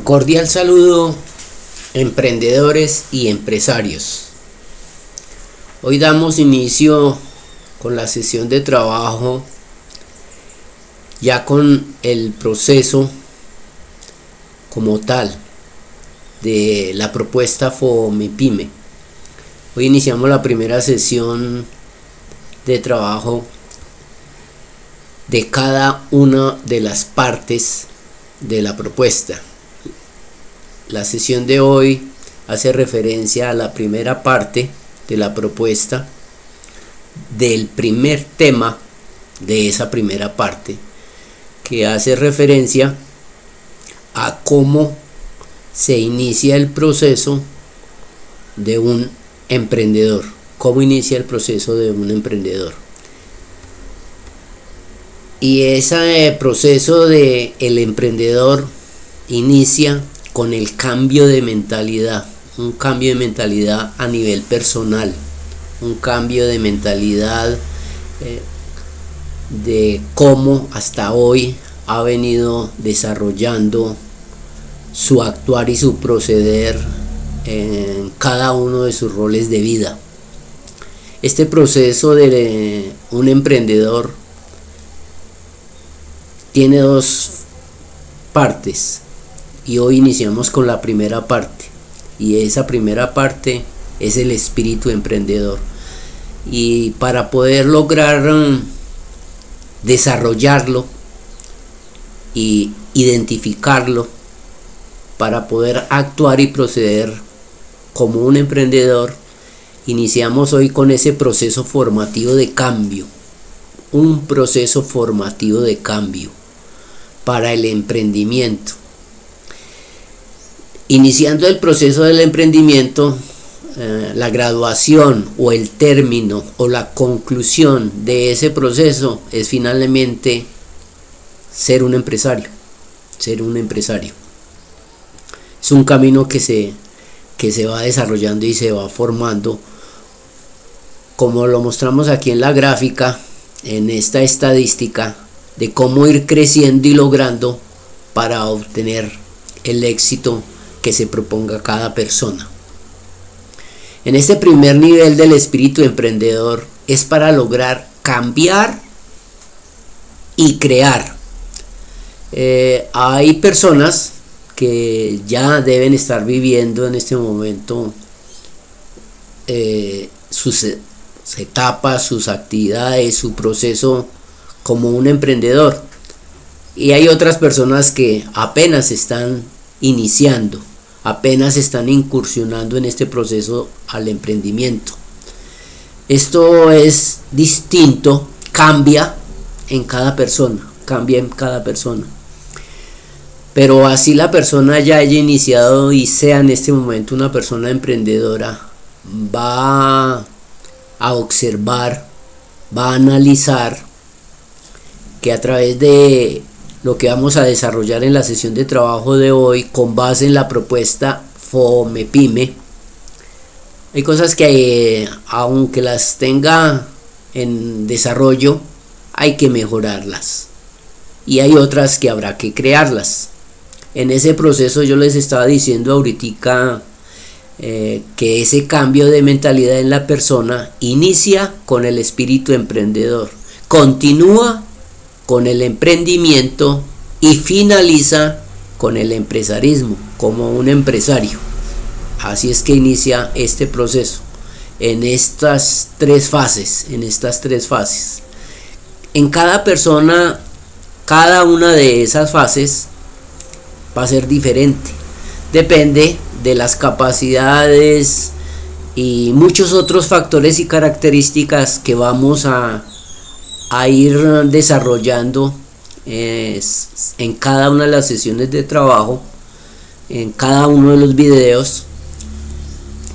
Cordial saludo, emprendedores y empresarios. Hoy damos inicio con la sesión de trabajo ya con el proceso como tal de la propuesta FOMEPYME. Hoy iniciamos la primera sesión de trabajo de cada una de las partes de la propuesta. La sesión de hoy hace referencia a la primera parte de la propuesta, del primer tema de esa primera parte, que hace referencia a cómo se inicia el proceso de un emprendedor. Cómo inicia el proceso de un emprendedor. Y ese proceso de el emprendedor inicia con el cambio de mentalidad, un cambio de mentalidad a nivel personal, un cambio de mentalidad de cómo hasta hoy ha venido desarrollando su actuar y su proceder en cada uno de sus roles de vida. Este proceso de un emprendedor tiene dos partes. Y hoy iniciamos con la primera parte, y esa primera parte es el espíritu emprendedor. Y para poder lograr desarrollarlo y identificarlo, para poder actuar y proceder como un emprendedor, iniciamos hoy con ese proceso formativo de cambio, un proceso formativo de cambio para el emprendimiento. Iniciando el proceso del emprendimiento, la graduación o el término o la conclusión de ese proceso es finalmente ser un empresario. Ser un empresario. Es un camino que se va desarrollando y se va formando, como lo mostramos aquí en la gráfica, en esta estadística de cómo ir creciendo y logrando para obtener el éxito que se proponga cada persona. En este primer nivel del espíritu emprendedor es para lograr cambiar y crear. Hay personas que ya deben estar viviendo en este momento sus etapas, sus actividades, su proceso como un emprendedor. Y hay otras personas que apenas están iniciando, apenas están incursionando en este proceso al emprendimiento. Esto es distinto, cambia en cada persona, pero así la persona ya haya iniciado y sea en este momento una persona emprendedora, va a observar, va a analizar que a través de lo que vamos a desarrollar en la sesión de trabajo de hoy, con base en la propuesta FOMEPYME, hay cosas que aunque las tenga en desarrollo, hay que mejorarlas, y hay otras que habrá que crearlas. En ese proceso yo les estaba diciendo ahorita que ese cambio de mentalidad en la persona inicia con el espíritu emprendedor, continúa con el emprendimiento y finaliza con el empresarismo, como un empresario. Así es que inicia este proceso en estas tres fases. En cada persona, cada una de esas fases va a ser diferente. Depende de las capacidades y muchos otros factores y características que vamos a ir desarrollando en cada una de las sesiones de trabajo, en cada uno de los videos.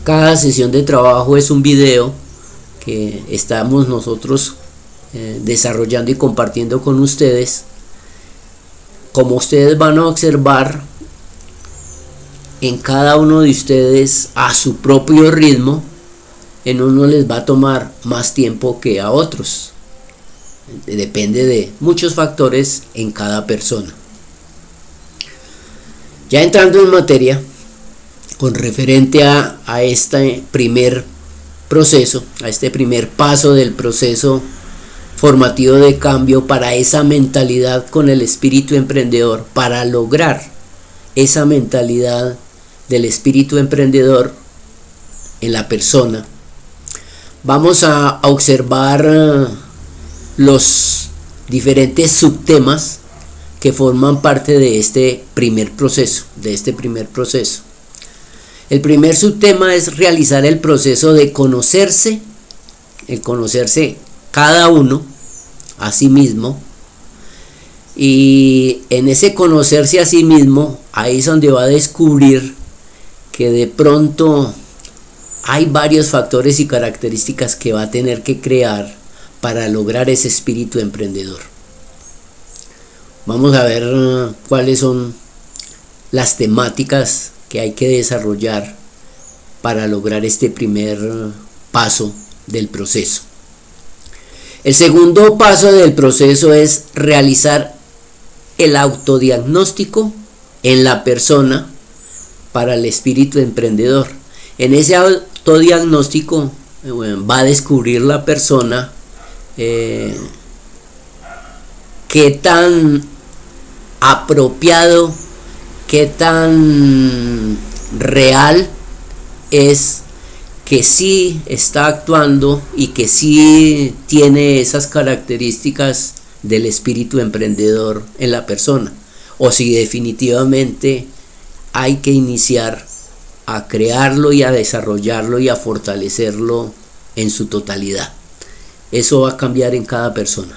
Cada sesión de trabajo es un video que estamos nosotros desarrollando y compartiendo con ustedes. Como ustedes van a observar, en cada uno de ustedes a su propio ritmo, en uno les va a tomar más tiempo que a otros. Depende de muchos factores en cada persona. Ya entrando en materia, con referente a este primer proceso, a este primer paso del proceso formativo de cambio para esa mentalidad con el espíritu emprendedor, para lograr esa mentalidad del espíritu emprendedor en la persona, vamos a observar los diferentes subtemas que forman parte de este primer proceso, El primer subtema es realizar el proceso de conocerse, el conocerse cada uno a sí mismo, y en ese conocerse a sí mismo, ahí es donde va a descubrir que de pronto hay varios factores y características que va a tener que crear para lograr ese espíritu emprendedor. Vamos a ver cuáles son las temáticas que hay que desarrollar para lograr este primer paso del proceso. El segundo paso del proceso es realizar el autodiagnóstico en la persona para el espíritu emprendedor. En ese autodiagnóstico va a descubrir la persona qué tan apropiado, qué tan real es que sí está actuando y que sí tiene esas características del espíritu emprendedor en la persona, o si definitivamente hay que iniciar a crearlo y a desarrollarlo y a fortalecerlo en su totalidad. Eso va a cambiar en cada persona.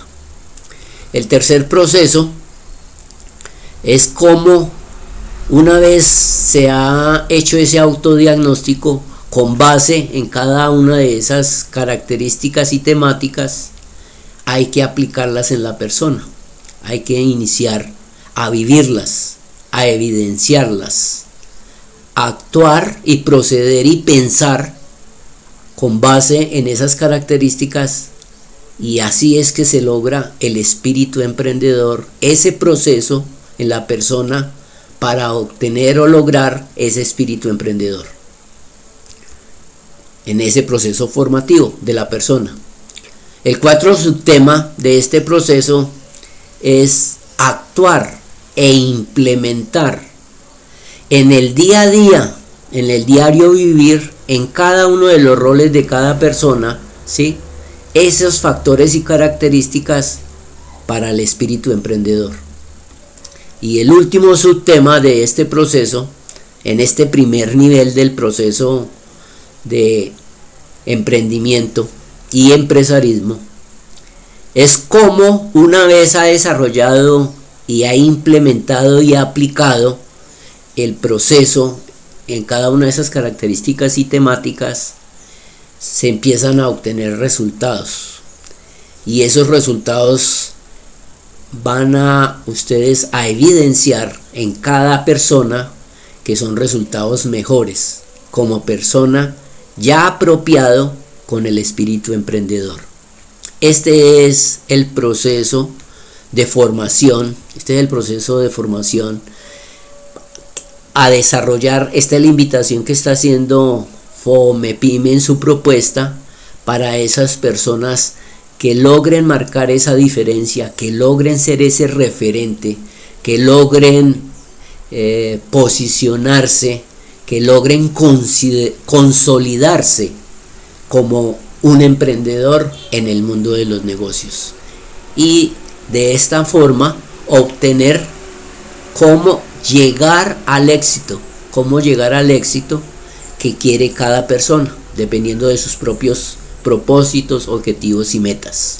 El tercer proceso es cómo, una vez se ha hecho ese autodiagnóstico, con base en cada una de esas características y temáticas, hay que aplicarlas en la persona. Hay que iniciar a vivirlas, a evidenciarlas, a actuar y proceder y pensar con base en esas características, y así es que se logra el espíritu emprendedor, ese proceso en la persona para obtener o lograr ese espíritu emprendedor en ese proceso formativo de la persona. El cuarto subtema de este proceso es actuar e implementar en el día a día, en el diario vivir, en cada uno de los roles de cada persona, ¿sí?, esos factores y características para el espíritu emprendedor. Y el último subtema de este proceso, en este primer nivel del proceso de emprendimiento y empresarismo, es cómo, una vez ha desarrollado y ha implementado y ha aplicado el proceso en cada una de esas características y temáticas, se empiezan a obtener resultados, y esos resultados van a ustedes a evidenciar en cada persona que son resultados mejores como persona ya apropiado con el espíritu emprendedor. Este es el proceso de formación, a desarrollar. Esta es la invitación que está haciendo FOMEPYME en su propuesta para esas personas que logren marcar esa diferencia, que logren ser ese referente, que logren posicionarse, que logren consolidarse como un emprendedor en el mundo de los negocios, y de esta forma obtener cómo llegar al éxito que quiere cada persona, dependiendo de sus propios propósitos, objetivos y metas.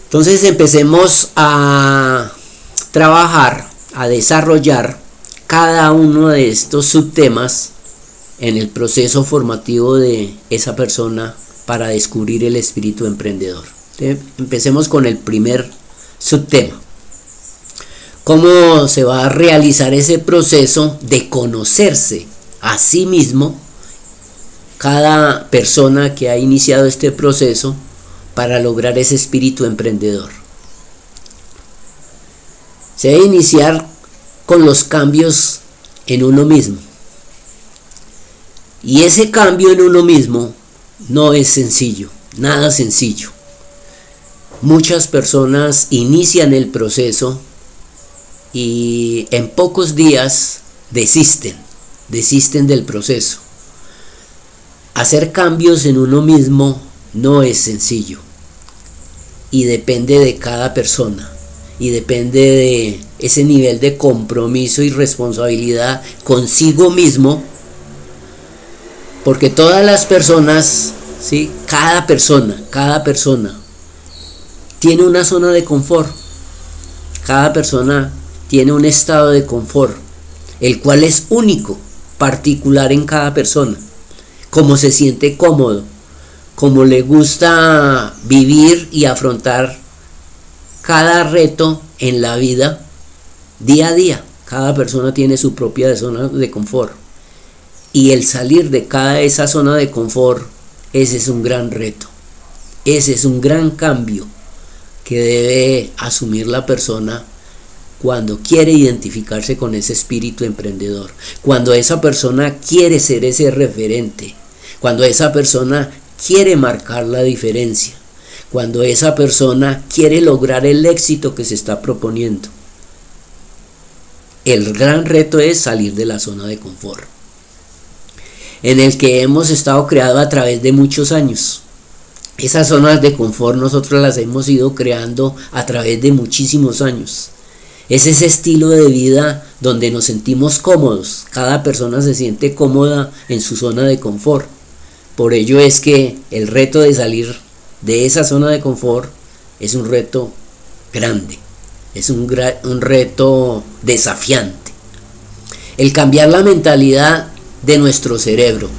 Entonces empecemos a trabajar, a desarrollar cada uno de estos subtemas en el proceso formativo de esa persona para descubrir el espíritu emprendedor. Entonces, empecemos con el primer subtema. ¿Cómo se va a realizar ese proceso de conocerse a sí mismo cada persona que ha iniciado este proceso para lograr ese espíritu emprendedor? Se debe iniciar con los cambios en uno mismo. Y ese cambio en uno mismo no es sencillo, nada sencillo. Muchas personas inician el proceso y en pocos días desisten del proceso. Hacer cambios en uno mismo no es sencillo y depende de cada persona y depende de ese nivel de compromiso y responsabilidad consigo mismo, porque todas las personas, ¿sí? Cada persona tiene una zona de confort, cada persona tiene un estado de confort, el cual es único, particular en cada persona, cómo se siente cómodo, cómo le gusta vivir y afrontar cada reto en la vida día a día. Cada persona tiene su propia zona de confort y el salir de esa zona de confort, ese es un gran reto, ese es un gran cambio que debe asumir la persona cuando quiere identificarse con ese espíritu emprendedor, cuando esa persona quiere ser ese referente, cuando esa persona quiere marcar la diferencia, cuando esa persona quiere lograr el éxito que se está proponiendo. El gran reto es salir de la zona de confort, en el que hemos estado creados a través de muchos años. Esas zonas de confort nosotros las hemos ido creando a través de muchísimos años. Es ese estilo de vida donde nos sentimos cómodos. Cada persona se siente cómoda en su zona de confort. Por ello es que el reto de salir de esa zona de confort es un reto grande, es un reto desafiante. El cambiar la mentalidad de nuestro cerebro.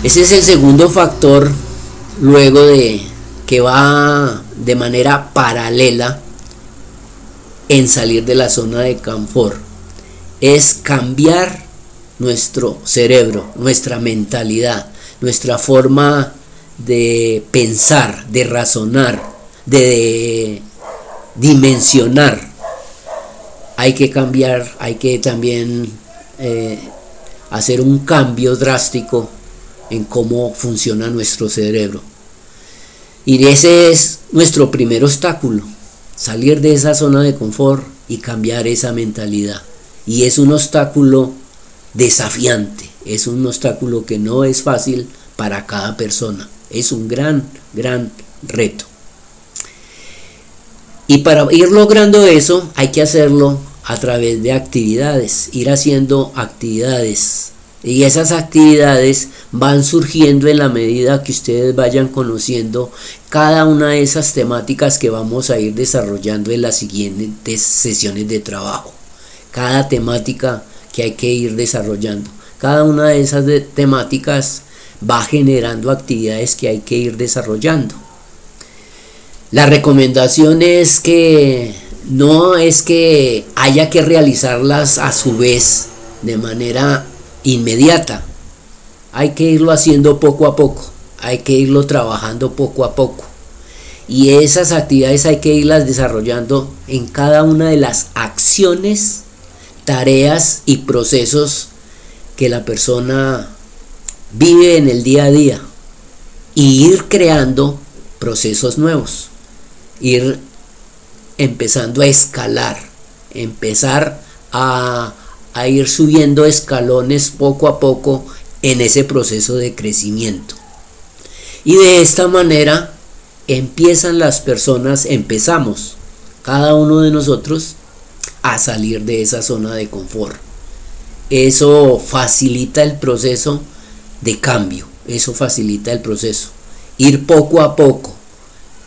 Ese es el segundo factor, luego de que va de manera paralela en salir de la zona de confort. Es cambiar nuestro cerebro, nuestra mentalidad, nuestra forma de pensar, de razonar, de dimensionar. Hay que cambiar, hay que también hacer un cambio drástico en cómo funciona nuestro cerebro. Y ese es nuestro primer obstáculo, salir de esa zona de confort y cambiar esa mentalidad. Y es un obstáculo desafiante, es un obstáculo que no es fácil para cada persona, es un gran reto. Y para ir logrando eso hay que hacerlo a través de actividades, ir haciendo actividades. Y esas actividades van surgiendo en la medida que ustedes vayan conociendo cada una de esas temáticas que vamos a ir desarrollando en las siguientes sesiones de trabajo. Cada temática que hay que ir desarrollando. Cada una de esas temáticas va generando actividades que hay que ir desarrollando. La recomendación es que no es que haya que realizarlas a su vez de manera inmediata. Hay que irlo haciendo poco a poco, hay que irlo trabajando poco a poco. Y esas actividades hay que irlas desarrollando en cada una de las acciones, tareas y procesos que la persona vive en el día a día. Y ir creando procesos nuevos, ir empezando a escalar, empezar a ir subiendo escalones poco a poco en ese proceso de crecimiento. Y de esta manera empezamos cada uno de nosotros a salir de esa zona de confort. Eso facilita el proceso de cambio, eso facilita el proceso. Ir poco a poco,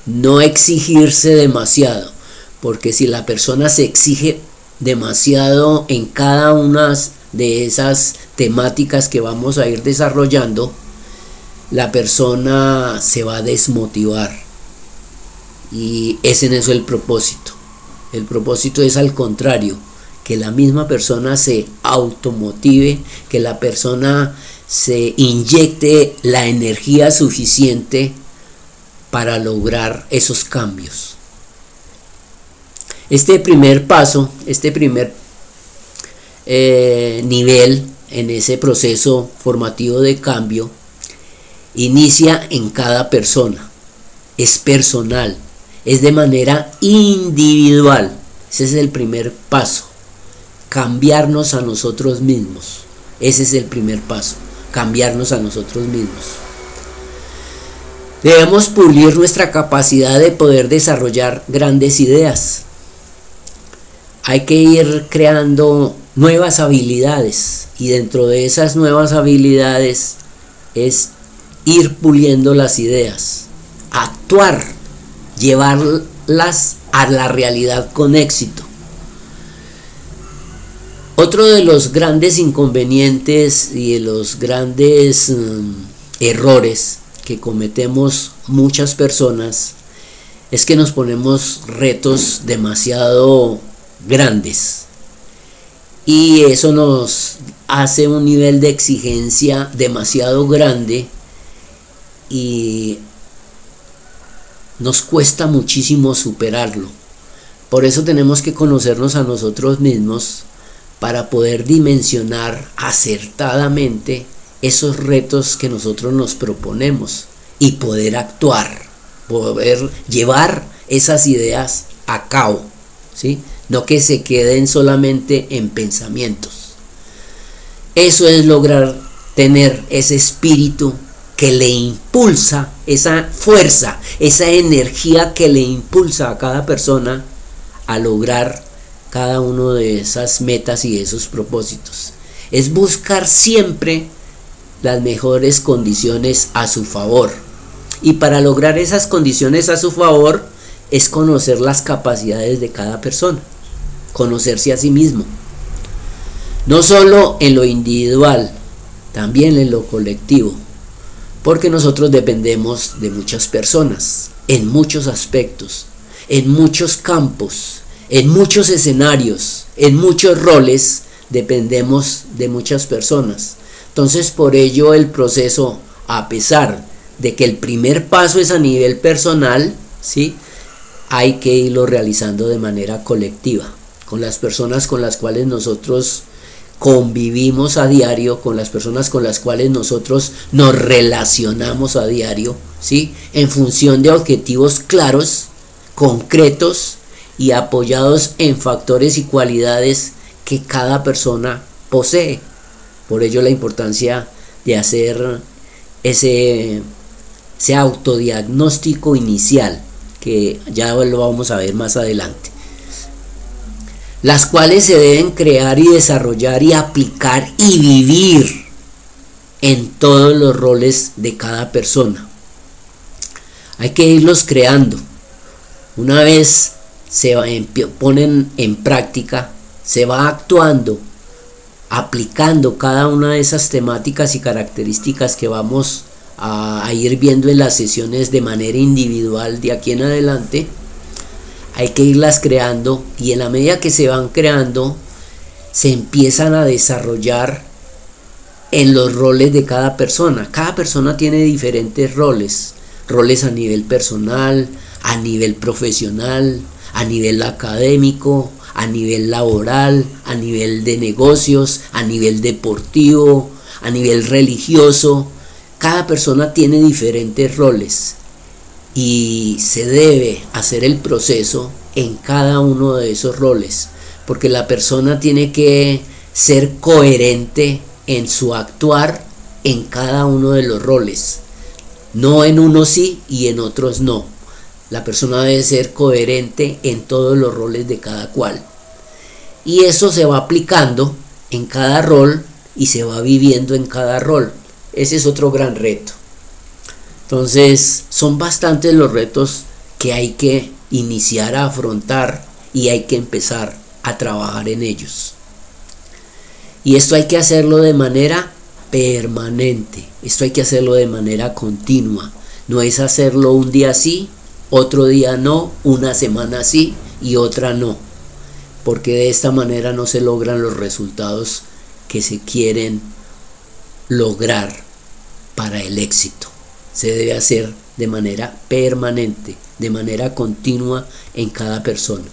no exigirse demasiado, porque si la persona se exige demasiado en cada una de esas temáticas que vamos a ir desarrollando, la persona se va a desmotivar. Y ese no es el propósito. El propósito es al contrario, que la misma persona se automotive, que la persona se inyecte la energía suficiente para lograr esos cambios. Este primer paso, este primer nivel, en ese proceso formativo de cambio, inicia en cada persona, es personal, es de manera individual. Ese es el primer paso, cambiarnos a nosotros mismos. Ese es el primer paso, cambiarnos a nosotros mismos. Debemos pulir nuestra capacidad de poder desarrollar grandes ideas. Hay que ir creando nuevas habilidades, y dentro de esas nuevas habilidades es ir puliendo las ideas, actuar, llevarlas a la realidad con éxito. Otro de los grandes inconvenientes y de los grandes errores que cometemos muchas personas es que nos ponemos retos demasiado grandes, y eso nos hace un nivel de exigencia demasiado grande y nos cuesta muchísimo superarlo. Por eso tenemos que conocernos a nosotros mismos para poder dimensionar acertadamente esos retos que nosotros nos proponemos y poder actuar, poder llevar esas ideas a cabo, ¿sí? No que se queden solamente en pensamientos. Eso es lograr tener ese espíritu que le impulsa, esa fuerza, esa energía que le impulsa a cada persona a lograr cada uno de esas metas y esos propósitos. Es buscar siempre las mejores condiciones a su favor. Y para lograr esas condiciones a su favor es conocer las capacidades de cada persona, conocerse a sí mismo. No solo en lo individual, también en lo colectivo, porque nosotros dependemos de muchas personas, en muchos aspectos, en muchos campos, en muchos escenarios, en muchos roles, dependemos de muchas personas. Entonces, por ello el proceso, a pesar de que el primer paso es a nivel personal, ¿sí?, hay que irlo realizando de manera colectiva, con las personas con las cuales nosotros convivimos a diario, con las personas con las cuales nosotros nos relacionamos a diario, ¿sí?, en función de objetivos claros, concretos y apoyados en factores y cualidades que cada persona posee. Por ello la importancia de hacer ese autodiagnóstico inicial, que ya lo vamos a ver más adelante, las cuales se deben crear y desarrollar y aplicar y vivir en todos los roles de cada persona. Hay que irlos creando. Una vez se ponen en práctica, se va actuando, aplicando cada una de esas temáticas y características que vamos a ir viendo en las sesiones de manera individual de aquí en adelante. Hay que irlas creando, y en la medida que se van creando se empiezan a desarrollar en los roles de cada persona. Cada persona tiene diferentes roles a nivel personal, a nivel profesional, a nivel académico, a nivel laboral, a nivel de negocios, a nivel deportivo, a nivel religioso. Cada persona tiene diferentes roles y se debe hacer el proceso en cada uno de esos roles, porque la persona tiene que ser coherente en su actuar en cada uno de los roles, no en unos sí y en otros no. La persona debe ser coherente en todos los roles de cada cual, y eso se va aplicando en cada rol y se va viviendo en cada rol. Ese es otro gran reto. Entonces, son bastantes los retos que hay que iniciar a afrontar y hay que empezar a trabajar en ellos. Y esto hay que hacerlo de manera permanente, esto hay que hacerlo de manera continua. No es hacerlo un día sí, otro día no, una semana sí y otra no, porque de esta manera no se logran los resultados que se quieren lograr para el éxito. Se debe hacer de manera permanente, de manera continua en cada persona.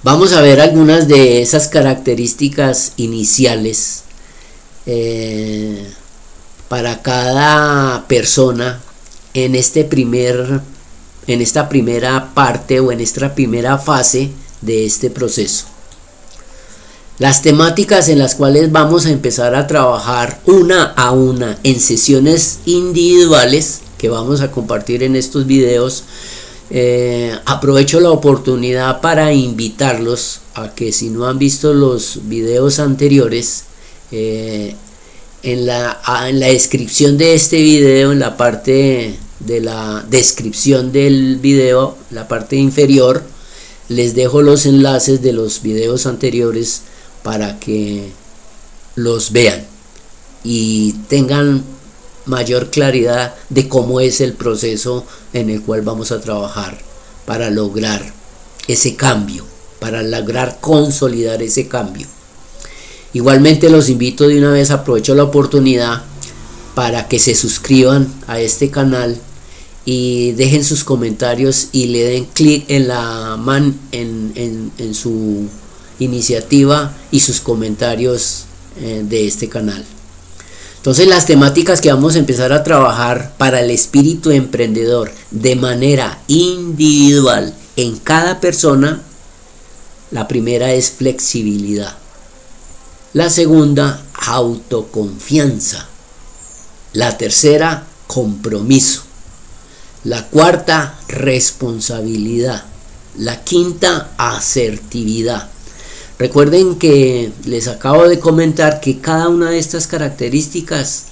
Vamos a ver algunas de esas características iniciales para cada persona en esta primera parte o en esta primera fase de este proceso. Las temáticas en las cuales vamos a empezar a trabajar una a una en sesiones individuales que vamos a compartir en estos videos. Aprovecho la oportunidad para invitarlos a que, si no han visto los videos anteriores, en la descripción de este video, en la parte de la descripción del video, la parte inferior, les dejo los enlaces de los videos anteriores para que los vean y tengan mayor claridad de cómo es el proceso en el cual vamos a trabajar para lograr ese cambio, para lograr consolidar ese cambio. Igualmente los invito de una vez, aprovecho la oportunidad para que se suscriban a este canal y dejen sus comentarios y le den clic en su iniciativa y sus comentarios de este canal. Entonces, las temáticas que vamos a empezar a trabajar para el espíritu emprendedor de manera individual en cada persona: la primera es flexibilidad, la segunda autoconfianza, la tercera compromiso, la cuarta responsabilidad, la quinta asertividad. Recuerden que les acabo de comentar que cada una de estas características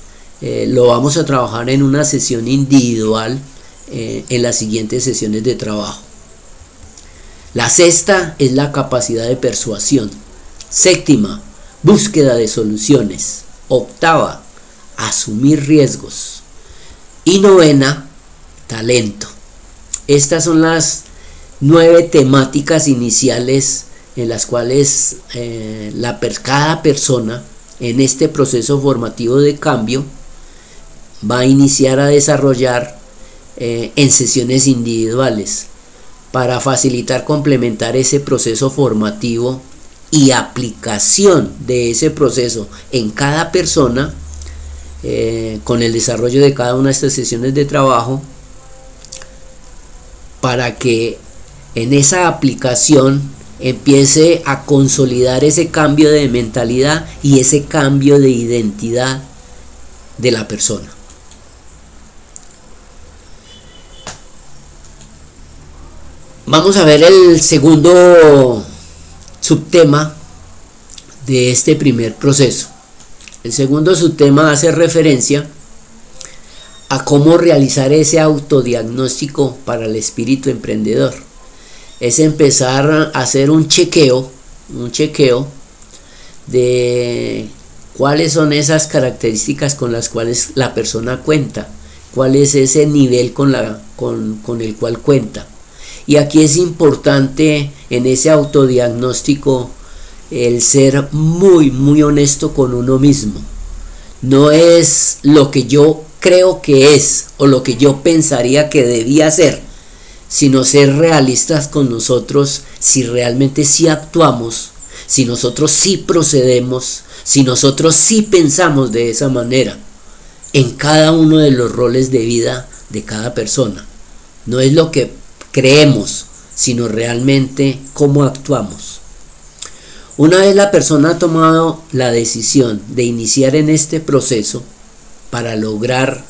lo vamos a trabajar en una sesión individual en las siguientes sesiones de trabajo. La sexta es la capacidad de persuasión. Séptima, búsqueda de soluciones. Octava, asumir riesgos. Y novena, talento. Estas son las 9 temáticas iniciales en las cuales cada persona en este proceso formativo de cambio va a iniciar a desarrollar en sesiones individuales para facilitar, complementar ese proceso formativo y aplicación de ese proceso en cada persona con el desarrollo de cada una de estas sesiones de trabajo, para que en esa aplicación empiece a consolidar ese cambio de mentalidad y ese cambio de identidad de la persona. Vamos a ver el segundo subtema de este primer proceso. El segundo subtema hace referencia a cómo realizar ese autodiagnóstico para el espíritu emprendedor. Es empezar a hacer un chequeo de cuáles son esas características con las cuales la persona cuenta, cuál es ese nivel con el cual cuenta. Y aquí es importante en ese autodiagnóstico el ser muy honesto con uno mismo. No es lo que yo creo que es o lo que yo pensaría que debía ser, sino ser realistas con nosotros, si realmente sí actuamos, si nosotros sí procedemos, si nosotros sí pensamos de esa manera en cada uno de los roles de vida de cada persona. No es lo que creemos, sino realmente cómo actuamos. Una vez la persona ha tomado la decisión de iniciar en este proceso para lograr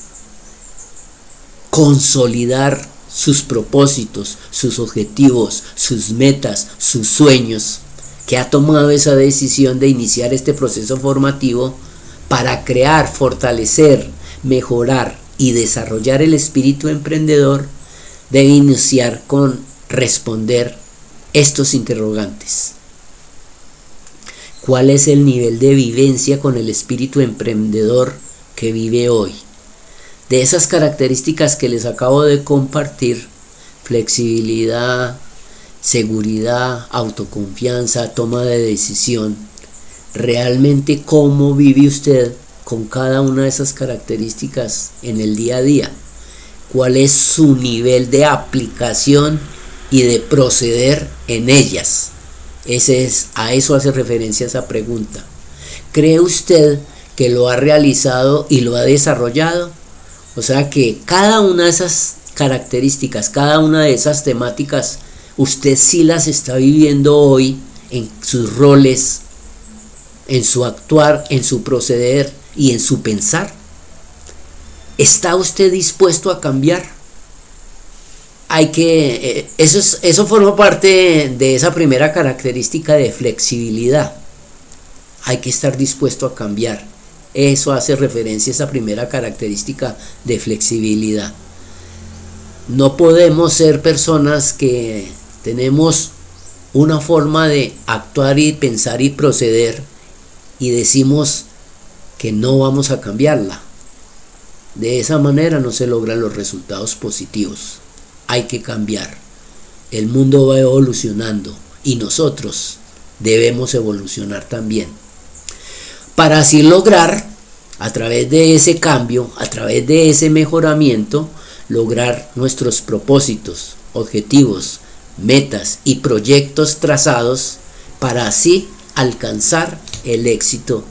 consolidar sus propósitos, sus objetivos, sus metas, sus sueños, que ha tomado esa decisión de iniciar este proceso formativo para crear, fortalecer, mejorar y desarrollar el espíritu emprendedor, debe iniciar con responder estos interrogantes. ¿Cuál es el nivel de vivencia con el espíritu emprendedor que vive hoy? De esas características que les acabo de compartir: flexibilidad, seguridad, autoconfianza, toma de decisión, realmente cómo vive usted con cada una de esas características en el día a día. ¿Cuál es su nivel de aplicación y de proceder en ellas? A eso hace referencia esa pregunta. ¿Cree usted que lo ha realizado y lo ha desarrollado? O sea que cada una de esas características, cada una de esas temáticas, usted sí las está viviendo hoy en sus roles, en su actuar, en su proceder y en su pensar. ¿Está usted dispuesto a cambiar? Eso forma parte de esa primera característica de flexibilidad. Hay que estar dispuesto a cambiar. Eso hace referencia a esa primera característica de flexibilidad. No podemos ser personas que tenemos una forma de actuar y pensar y proceder y decimos que no vamos a cambiarla. De esa manera no se logran los resultados positivos. Hay que cambiar. El mundo va evolucionando y nosotros debemos evolucionar también. Para así lograr, a través de ese cambio, a través de ese mejoramiento, lograr nuestros propósitos, objetivos, metas y proyectos trazados para así alcanzar el éxito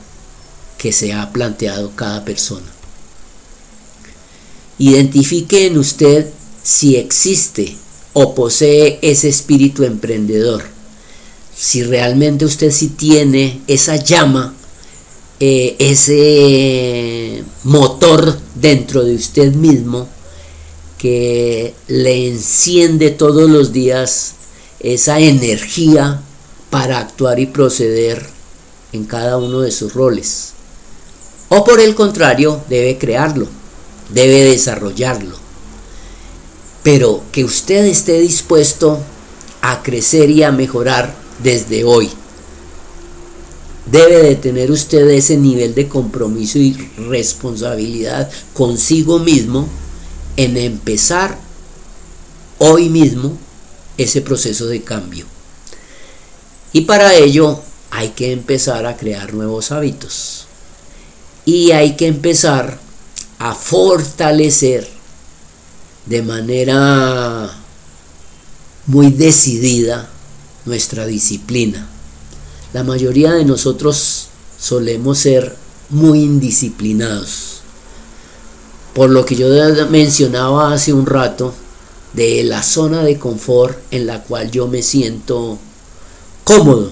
que se ha planteado cada persona. Identifique en usted si existe o posee ese espíritu emprendedor, si realmente usted sí tiene esa llama, ese motor dentro de usted mismo que le enciende todos los días esa energía para actuar y proceder en cada uno de sus roles. O por el contrario, debe crearlo, debe desarrollarlo. Pero que usted esté dispuesto a crecer y a mejorar desde hoy. Debe de tener usted ese nivel de compromiso y responsabilidad consigo mismo en empezar hoy mismo ese proceso de cambio. Y para ello hay que empezar a crear nuevos hábitos. Y hay que empezar a fortalecer de manera muy decidida nuestra disciplina. La mayoría de nosotros solemos ser muy indisciplinados. Por lo que yo mencionaba hace un rato, de la zona de confort en la cual yo me siento cómodo.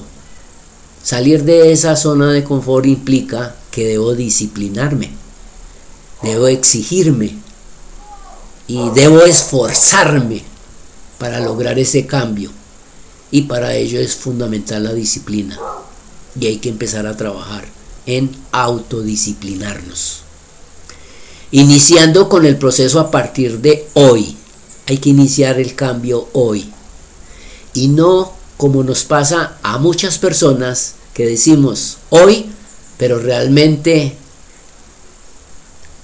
Salir de esa zona de confort implica que debo disciplinarme, debo exigirme y debo esforzarme para lograr ese cambio. Y para ello es fundamental la disciplina. Y hay que empezar a trabajar en autodisciplinarnos. Iniciando con el proceso a partir de hoy. Hay que iniciar el cambio hoy. Y no como nos pasa a muchas personas que decimos hoy, pero realmente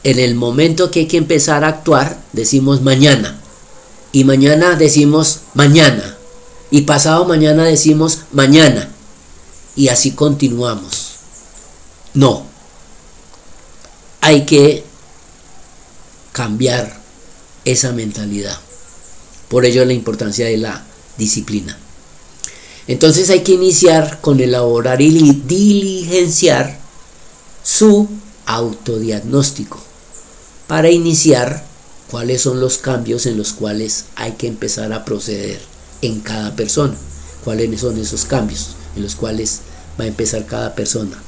en el momento que hay que empezar a actuar, decimos mañana. Y mañana decimos mañana. Y pasado mañana decimos mañana. Y así continuamos. No. Hay que cambiar esa mentalidad. Por ello la importancia de la disciplina. Entonces hay que iniciar con elaborar y diligenciar su autodiagnóstico para iniciar cuáles son los cambios en los cuales hay que empezar a proceder en cada persona. ¿Cuáles son esos cambios en los cuales va a empezar cada persona?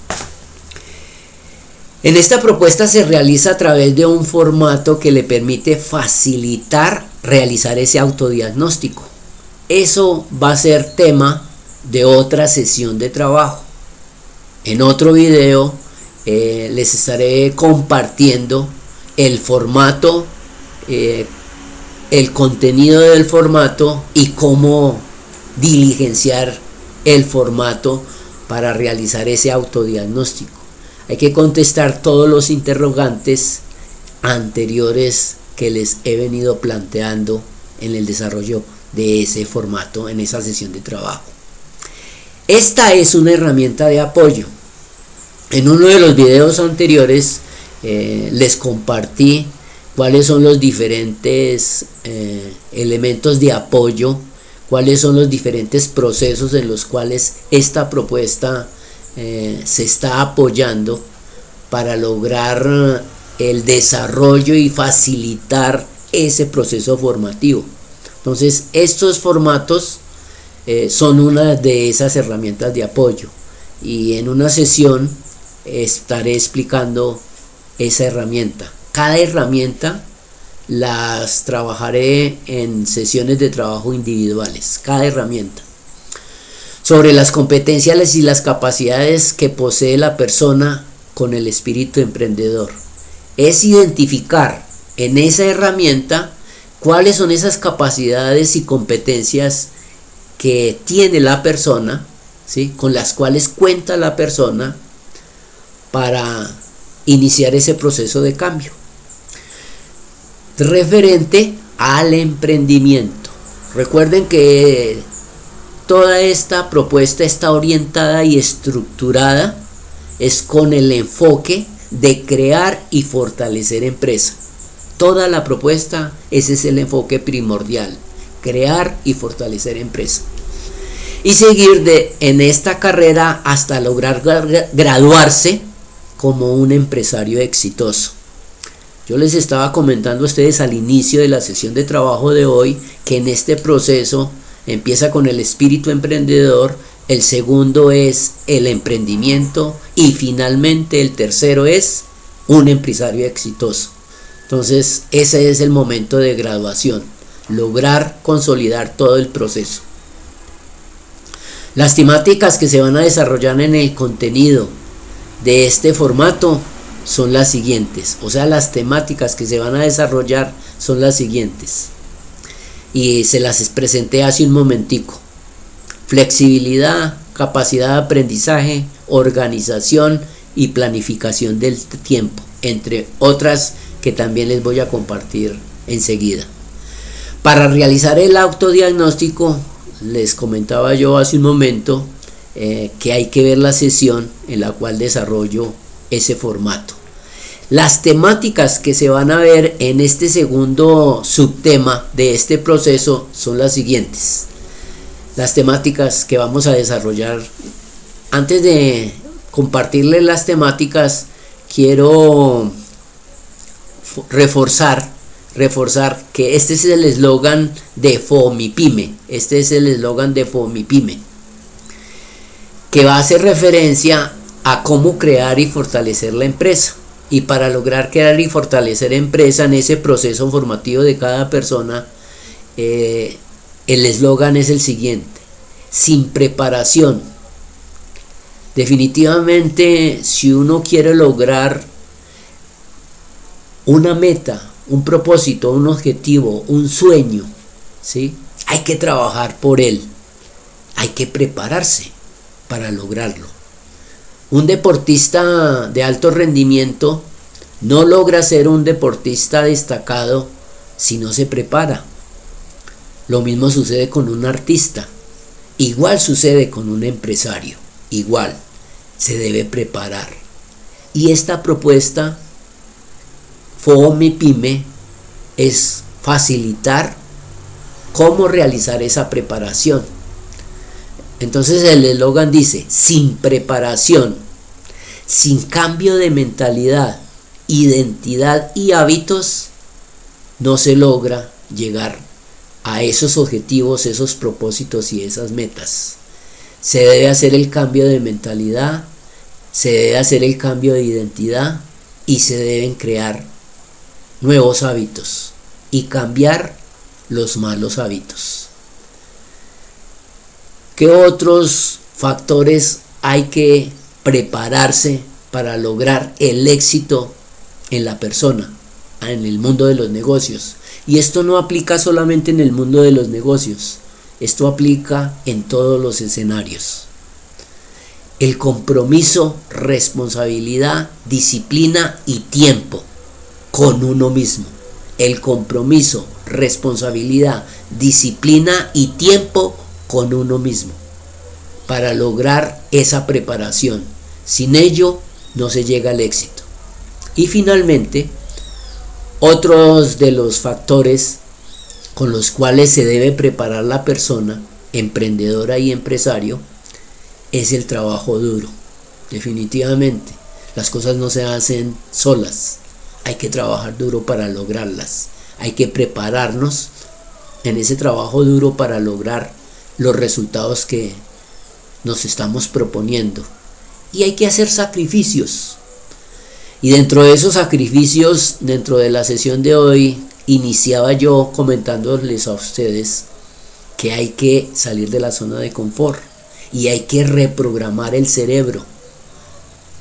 En esta propuesta se realiza a través de un formato que le permite facilitar realizar ese autodiagnóstico. Eso va a ser tema de otra sesión de trabajo. En otro video les estaré compartiendo el formato, el contenido del formato y cómo diligenciar el formato para realizar ese autodiagnóstico. Hay que contestar todos los interrogantes anteriores que les he venido planteando en el desarrollo de ese formato, en esa sesión de trabajo. Esta es una herramienta de apoyo. En uno de los videos anteriores les compartí cuáles son los diferentes elementos de apoyo, cuáles son los diferentes procesos en los cuales esta propuesta se está apoyando para lograr el desarrollo y facilitar ese proceso formativo. Entonces, estos formatos son una de esas herramientas de apoyo, y en una sesión estaré explicando esa herramienta. Cada herramienta las trabajaré en sesiones de trabajo individuales, cada herramienta. Sobre las competencias y las capacidades que posee la persona con el espíritu emprendedor. Es identificar en esa herramienta cuáles son esas capacidades y competencias que tiene la persona, ¿sí?, con las cuales cuenta la persona para iniciar ese proceso de cambio referente al emprendimiento. Recuerden que toda esta propuesta está orientada y estructurada es con el enfoque de crear y fortalecer empresa. Toda la propuesta, ese es el enfoque primordial: crear y fortalecer empresa, y seguir en esta carrera hasta lograr graduarse como un empresario exitoso. Yo les estaba comentando a ustedes al inicio de la sesión de trabajo de hoy que en este proceso empieza con el espíritu emprendedor, el segundo es el emprendimiento y finalmente el tercero es un empresario exitoso. Entonces ese es el momento de graduación, lograr consolidar todo el proceso. Las temáticas que se van a desarrollar en el contenido de este formato son las siguientes, o sea, las temáticas que se van a desarrollar son las siguientes, y se las presenté hace un momentico: flexibilidad, capacidad de aprendizaje, organización y planificación del tiempo, entre otras que también les voy a compartir enseguida. Para realizar el autodiagnóstico, les comentaba yo hace un momento que hay que ver la sesión en la cual desarrollo ese formato. Las temáticas que se van a ver en este segundo subtema de este proceso son las siguientes. Las temáticas que vamos a desarrollar, antes de compartirles las temáticas, quiero reforzar que este es el eslogan de FOMIPYME. Este es el eslogan de FOMIPYME, que va a hacer referencia a cómo crear y fortalecer la empresa. Y para lograr crear y fortalecer empresa en ese proceso formativo de cada persona, el eslogan es el siguiente: sin preparación. Definitivamente, si uno quiere lograr una meta, un propósito, un objetivo, un sueño, ¿sí?, hay que trabajar por él, hay que prepararse para lograrlo. Un deportista de alto rendimiento no logra ser un deportista destacado si no se prepara. Lo mismo sucede con un artista, igual sucede con un empresario, igual se debe preparar. Y esta propuesta FOMIPYME es facilitar cómo realizar esa preparación. Entonces el eslogan dice: sin preparación, sin cambio de mentalidad, identidad y hábitos, no se logra llegar a esos objetivos, esos propósitos y esas metas. Se debe hacer el cambio de mentalidad, se debe hacer el cambio de identidad y se deben crear nuevos hábitos y cambiar los malos hábitos. ¿Qué otros factores hay que prepararse para lograr el éxito en la persona, en el mundo de los negocios? Y esto no aplica solamente en el mundo de los negocios, esto aplica en todos los escenarios. El compromiso, responsabilidad, disciplina y tiempo con uno mismo. El compromiso, responsabilidad, disciplina y tiempo con uno mismo para lograr esa preparación. Sin ello no se llega al éxito. Y finalmente, otros de los factores con los cuales se debe preparar la persona, emprendedora y empresario, es el trabajo duro. Definitivamente, las cosas no se hacen solas, hay que trabajar duro para lograrlas, hay que prepararnos en ese trabajo duro para lograr los resultados que nos estamos proponiendo, y hay que hacer sacrificios. Y dentro de esos sacrificios, dentro de la sesión de hoy, iniciaba yo comentándoles a ustedes que hay que salir de la zona de confort y hay que reprogramar el cerebro.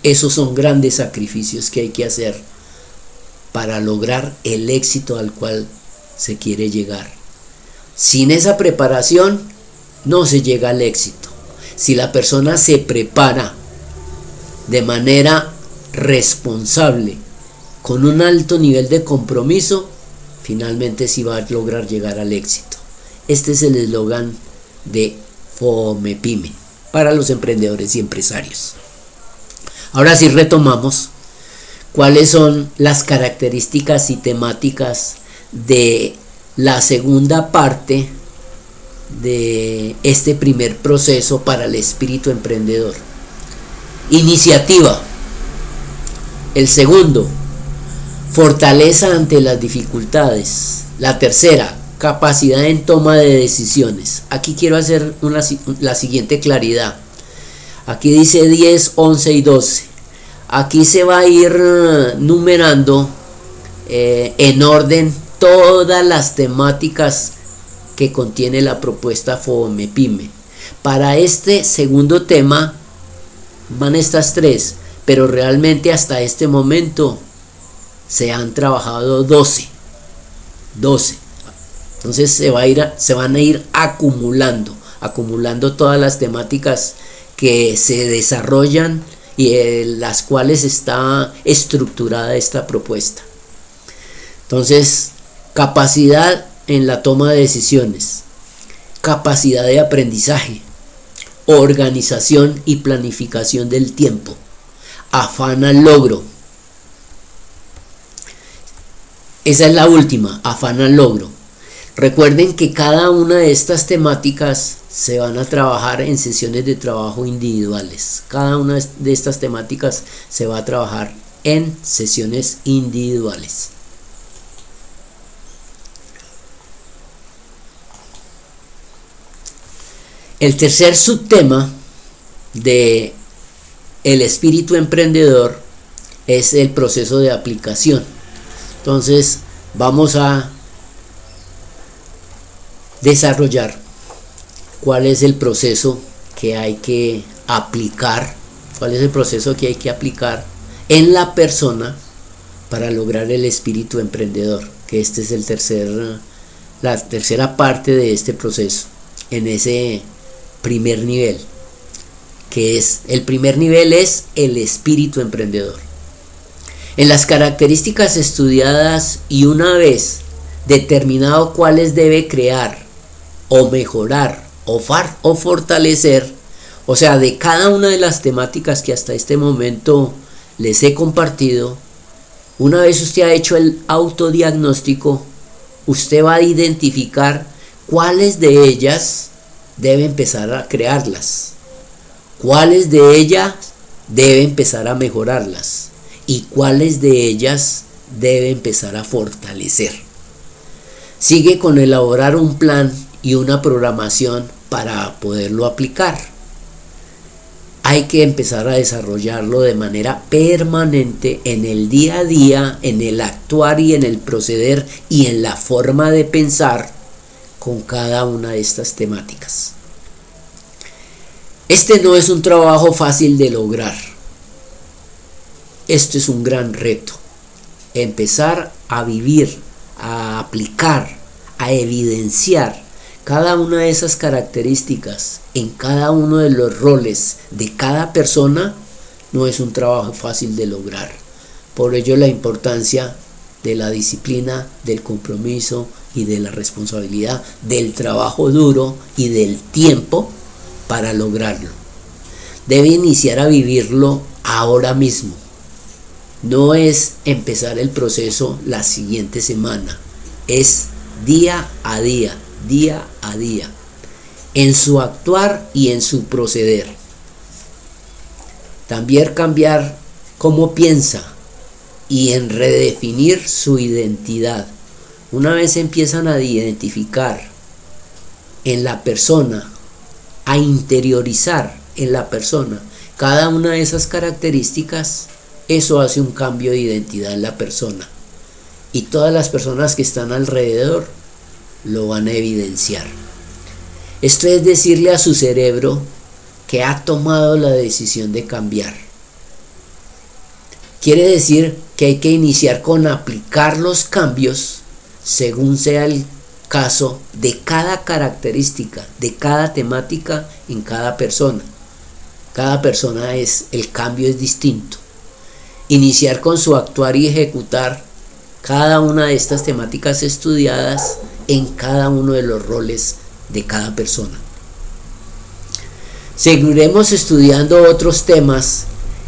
Esos son grandes sacrificios que hay que hacer para lograr el éxito al cual se quiere llegar. Sin esa preparación no se llega al éxito. Si la persona se prepara de manera responsable, con un alto nivel de compromiso, finalmente sí va a lograr llegar al éxito. Este es el eslogan de FOMEPYME para los emprendedores y empresarios. Ahora sí retomamos cuáles son las características y temáticas de la segunda parte de este primer proceso para el espíritu emprendedor. Iniciativa. El segundo, fortaleza ante las dificultades. La tercera, capacidad en toma de decisiones. Aquí quiero hacer la siguiente claridad. Aquí dice 10, 11 y 12. Aquí se va a ir numerando en orden todas las temáticas que contiene la propuesta FOMEPYME. Para este segundo tema van estas tres, pero realmente hasta este momento se han trabajado 12. Entonces se van a ir acumulando todas las temáticas que se desarrollan y en las cuales está estructurada esta propuesta. Entonces, capacidad en la toma de decisiones, capacidad de aprendizaje, organización y planificación del tiempo, afán al logro. Esa es la última, afán al logro. Recuerden que cada una de estas temáticas se van a trabajar en sesiones de trabajo individuales. Cada una de estas temáticas se va a trabajar en sesiones individuales. El tercer subtema de el espíritu emprendedor es el proceso de aplicación. Entonces vamos a desarrollar cuál es el proceso que hay que aplicar, en la persona para lograr el espíritu emprendedor, que este es la tercera parte de este proceso, en ese primer nivel, que es el primer nivel es el espíritu emprendedor. En las características estudiadas y una vez determinado cuáles debe crear o mejorar o fortalecer, o sea, de cada una de las temáticas que hasta este momento les he compartido, una vez usted ha hecho el autodiagnóstico, usted va a identificar cuáles de ellas debe empezar a crearlas, cuáles de ellas debe empezar a mejorarlas y cuáles de ellas debe empezar a fortalecer. Sigue con elaborar un plan y una programación para poderlo aplicar. Hay que empezar a desarrollarlo de manera permanente en el día a día, en el actuar y en el proceder y en la forma de pensar con cada una de estas temáticas. Este no es un trabajo fácil de lograr. Esto es un gran reto. Empezar a vivir, a aplicar, a evidenciar cada una de esas características en cada uno de los roles de cada persona no es un trabajo fácil de lograr. Por ello la importancia de la disciplina, del compromiso y de la responsabilidad, del trabajo duro y del tiempo para lograrlo. Debe iniciar a vivirlo ahora mismo. No es empezar el proceso la siguiente semana, es día a día, día a día, en su actuar y en su proceder. También cambiar cómo piensa y en redefinir su identidad. Una vez empiezan a identificar en la persona, a interiorizar en la persona cada una de esas características, eso hace un cambio de identidad en la persona. Y todas las personas que están alrededor lo van a evidenciar. Esto es decirle a su cerebro que ha tomado la decisión de cambiar. Quiere decir que hay que iniciar con aplicar los cambios según sea el caso de cada característica, de cada temática en cada persona. Cada persona el cambio es distinto. Iniciar con su actuar y ejecutar cada una de estas temáticas estudiadas en cada uno de los roles de cada persona. Seguiremos estudiando otros temas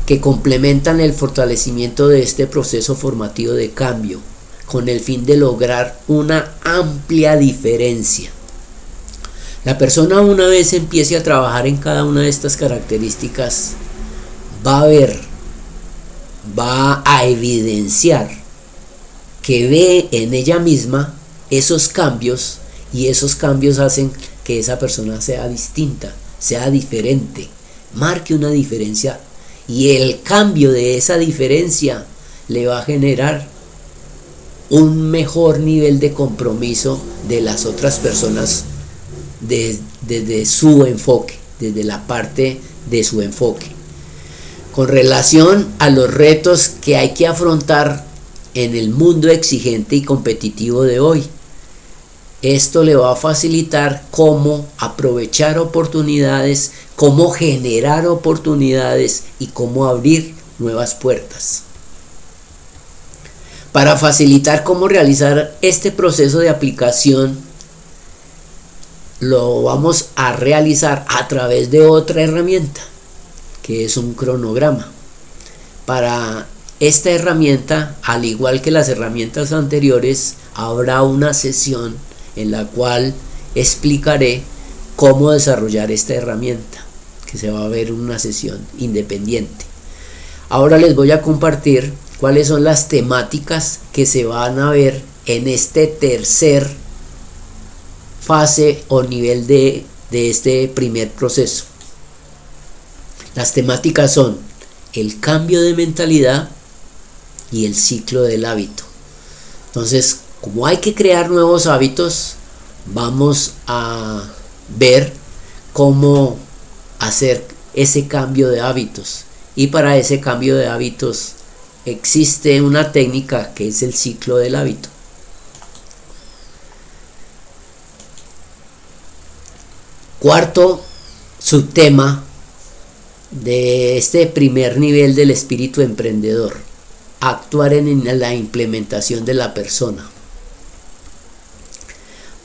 que complementan el fortalecimiento de este proceso formativo de cambio, con el fin de lograr una amplia diferencia. La persona, una vez empiece a trabajar en cada una de estas características, va a evidenciar que ve en ella misma esos cambios, y esos cambios hacen que esa persona sea distinta, sea diferente, marque una diferencia, y el cambio de esa diferencia le va a generar un mejor nivel de compromiso de las otras personas desde su enfoque, desde la parte de su enfoque. Con relación a los retos que hay que afrontar en el mundo exigente y competitivo de hoy, esto le va a facilitar cómo aprovechar oportunidades, cómo generar oportunidades y cómo abrir nuevas puertas. Para facilitar cómo realizar este proceso de aplicación, lo vamos a realizar a través de otra herramienta, que es un cronograma. Para esta herramienta, al igual que las herramientas anteriores, habrá una sesión en la cual explicaré cómo desarrollar esta herramienta, que se va a ver en una sesión independiente. Ahora les voy a compartir cuáles son las temáticas que se van a ver en este tercer fase o nivel de este primer proceso. Las temáticas son el cambio de mentalidad y el ciclo del hábito. Entonces, como hay que crear nuevos hábitos, vamos a ver cómo hacer ese cambio de hábitos. Y para ese cambio de hábitos existe una técnica que es el ciclo del hábito. Cuarto subtema de este primer nivel del espíritu emprendedor: actuar en la implementación de la persona.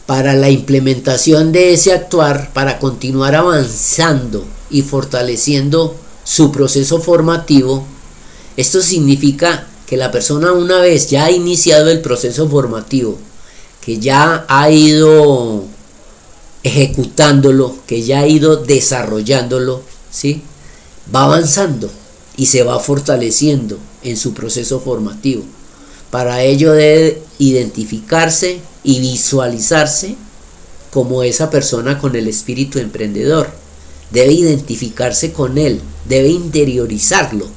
Para la implementación de ese actuar, para continuar avanzando y fortaleciendo su proceso formativo, esto significa que la persona, una vez ya ha iniciado el proceso formativo, que ya ha ido ejecutándolo, que ya ha ido desarrollándolo, ¿sí?, va avanzando y se va fortaleciendo en su proceso formativo. Para ello debe identificarse y visualizarse como esa persona con el espíritu emprendedor. Debe identificarse con él, debe interiorizarlo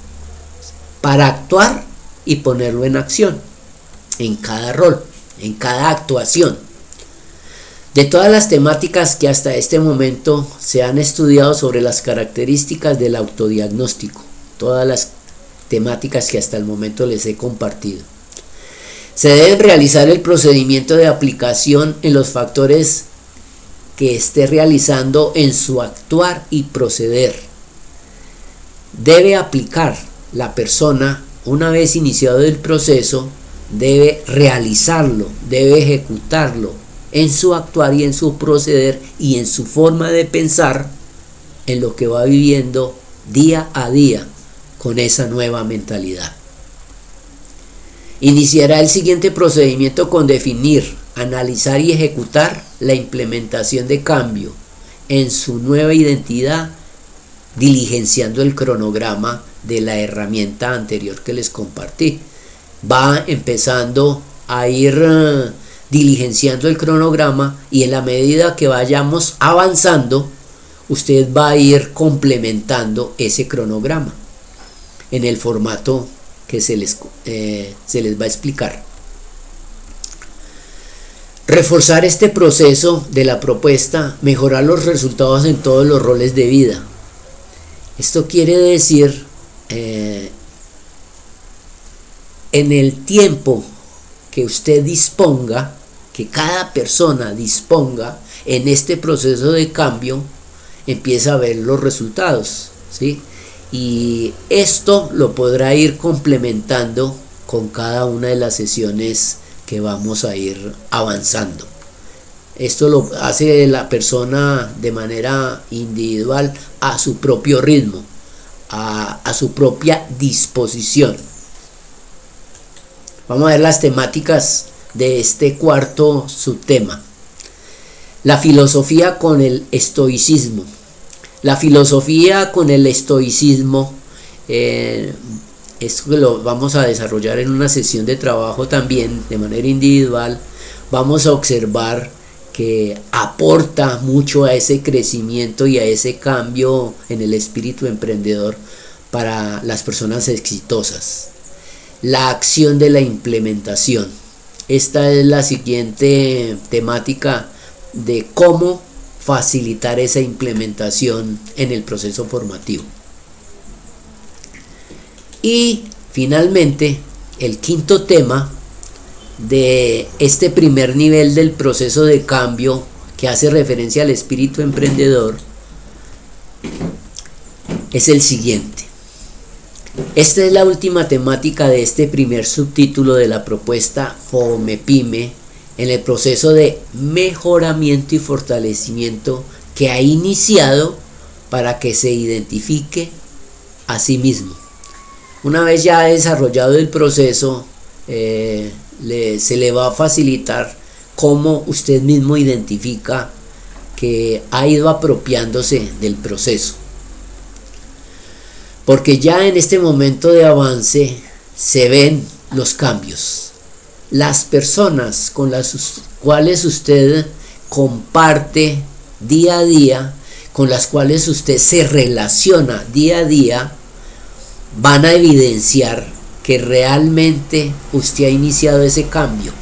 para actuar y ponerlo en acción, en cada rol, en cada actuación. De todas las temáticas que hasta este momento se han estudiado sobre las características del autodiagnóstico, todas las temáticas que hasta el momento les he compartido, se debe realizar el procedimiento de aplicación en los factores que esté realizando en su actuar y proceder. Debe aplicar la persona, una vez iniciado el proceso, debe realizarlo, debe ejecutarlo en su actuar y en su proceder y en su forma de pensar, en lo que va viviendo día a día con esa nueva mentalidad. Iniciará el siguiente procedimiento con definir analizar y ejecutar la implementación de cambio en su nueva identidad, diligenciando el cronograma de la herramienta anterior que les compartí. Va empezando a ir diligenciando el cronograma, y en la medida que vayamos avanzando, usted va a ir complementando ese cronograma en el formato que se les va a explicar. Reforzar este proceso de la propuesta, mejorar los resultados en todos los roles de vida. Esto quiere decir, en el tiempo que usted disponga, que cada persona disponga en este proceso de cambio, empieza a ver los resultados, ¿sí? Y esto lo podrá ir complementando con cada una de las sesiones que vamos a ir avanzando. Esto lo hace la persona de manera individual, a su propio ritmo, a su propia disposición. Vamos a ver las temáticas de este cuarto subtema. La filosofía con el estoicismo. La filosofía con el estoicismo, esto lo vamos a desarrollar en una sesión de trabajo también de manera individual. Vamos a observar que aporta mucho a ese crecimiento y a ese cambio en el espíritu emprendedor para las personas exitosas. La acción de la implementación. Esta es la siguiente temática de cómo facilitar esa implementación en el proceso formativo. Y finalmente, el quinto tema de este primer nivel del proceso de cambio, que hace referencia al espíritu emprendedor, es el siguiente. Esta es la última temática de este primer subtítulo de la propuesta FOMEPYME en el proceso de mejoramiento y fortalecimiento que ha iniciado para que se identifique a sí mismo. Una vez ya desarrollado el proceso, se le va a facilitar cómo usted mismo identifica que ha ido apropiándose del proceso. Porque ya en este momento de avance se ven los cambios. Las personas con las cuales usted comparte día a día, con las cuales usted se relaciona día a día, van a evidenciar que realmente usted ha iniciado ese cambio.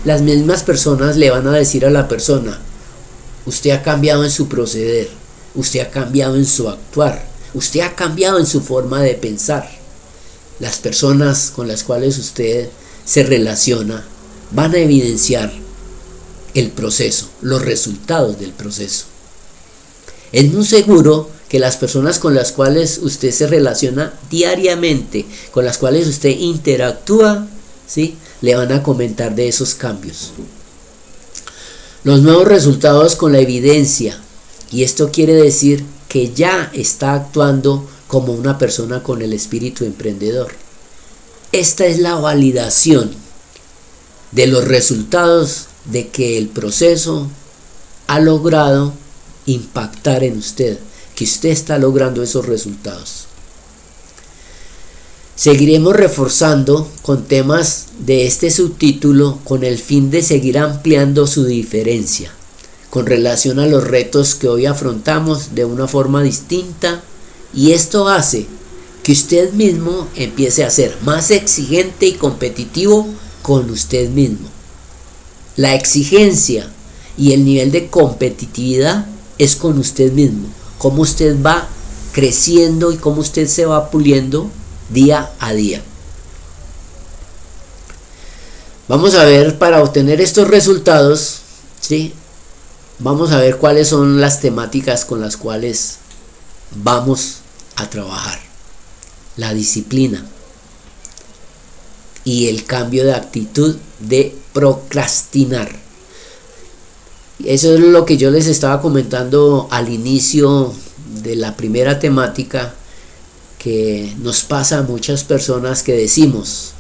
Las mismas personas le van a decir a la persona: usted ha cambiado en su proceder, usted ha cambiado en su actuar, usted ha cambiado en su forma de pensar. Las personas con las cuales usted se relaciona van a evidenciar el proceso, los resultados del proceso. Es muy seguro que las personas con las cuales usted se relaciona diariamente, con las cuales usted interactúa, ¿sí?, le van a comentar de esos cambios. Los nuevos resultados con la evidencia, y esto quiere decir que ya está actuando como una persona con el espíritu emprendedor. Esta es la validación de los resultados de que el proceso ha logrado impactar en usted, que usted está logrando esos resultados. Seguiremos reforzando con temas de este subtítulo con el fin de seguir ampliando su diferencia con relación a los retos que hoy afrontamos de una forma distinta, y esto hace que usted mismo empiece a ser más exigente y competitivo con usted mismo. La exigencia y el nivel de competitividad es con usted mismo, cómo usted va creciendo y cómo usted se va puliendo día a día. Vamos a ver, para obtener estos resultados, ¿sí?, vamos a ver cuáles son las temáticas con las cuales vamos a trabajar. La disciplina y el cambio de actitud de procrastinar. Eso es lo que yo les estaba comentando al inicio de la primera temática, que nos pasa a muchas personas que decimos: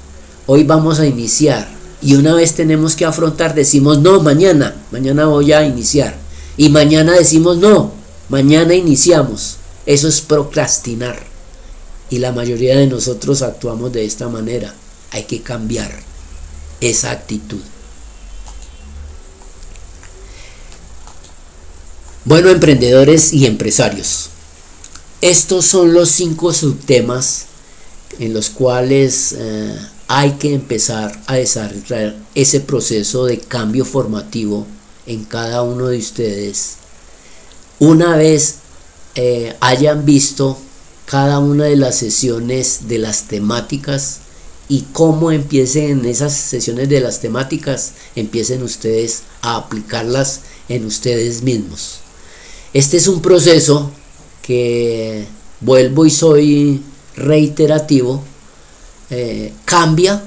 hoy vamos a iniciar, Y una vez tenemos que afrontar, decimos no, mañana voy a iniciar. Y mañana decimos no, mañana iniciamos. Eso es procrastinar. Y la mayoría de nosotros actuamos de esta manera. Hay que cambiar esa actitud. Bueno, emprendedores y empresarios, estos son los 5 subtemas en los cuales hay que empezar a desarrollar ese proceso de cambio formativo en cada uno de ustedes. Una vez hayan visto cada una de las sesiones de las temáticas y cómo empiecen esas sesiones de las temáticas, empiecen ustedes a aplicarlas en ustedes mismos. Este es un proceso que, vuelvo y soy reiterativo, cambia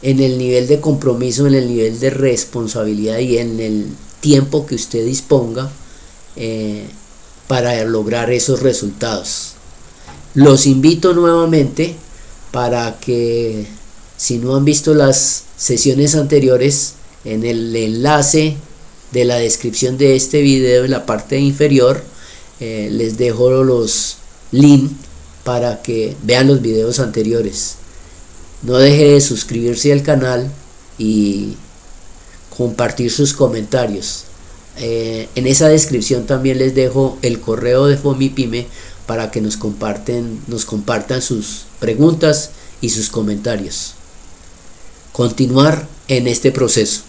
en el nivel de compromiso, en el nivel de responsabilidad y en el tiempo que usted disponga para lograr esos resultados. Los invito nuevamente para que, si no han visto las sesiones anteriores, en el enlace de la descripción de este video en la parte inferior les dejo los links para que vean los videos anteriores. No deje de suscribirse al canal y compartir sus comentarios. En esa descripción también les dejo el correo de Fomipyme para que nos compartan sus preguntas y sus comentarios. Continuar en este proceso.